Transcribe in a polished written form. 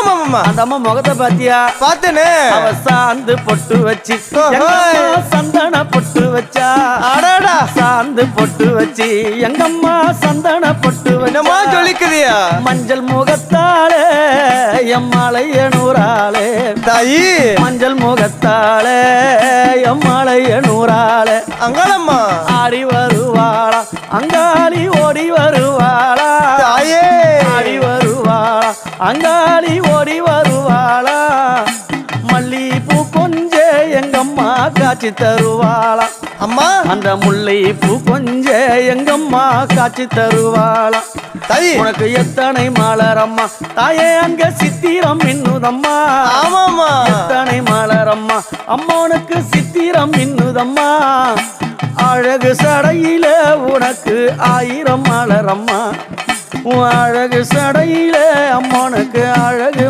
ஆமா அந்த அம்மா முகத்தை பாத்தியா? பாத்தேனே. அவ சாந்து பொட்டு வச்சு சந்தன பொட்டு வச்சா. அடடா சாந்து பொட்டு வச்சு எங்கம்மா சந்தன பொட்டு என்னமா சொல்லிக்குதியா? மஞ்சள் முகத்தாலே எம்மாளைய நூறாளே தாயி மஞ்சள் முகத்தாலே எம்மாளைய நூறாளே அங்காளம்மா ஆடி வருவாளா அங்காளி ஓடி வருவாளா தாயே ஆடி வருவாளா அங்காளி ஓடி வருவாளா மல்லிப்பூ கொஞ்ச எங்கம்மா காட்சி தருவாளா அம்மா அந்த முல்லை பூ கொஞ்ச எங்கம்மா காட்சி தருவாளா தாயி உனக்கு எத்தனை மலரம்மா தாயே அங்க சித்திரம் இன்னுதம்மா ஆமாமா எத்தனை மலரம்மா அம்மனுக்கு சித்திரம் இன்னுதம்மா அழகு சடையில உனக்கு 1000 மலரம்மா உன் அழகு சடையில அம்மனுக்கு அழகு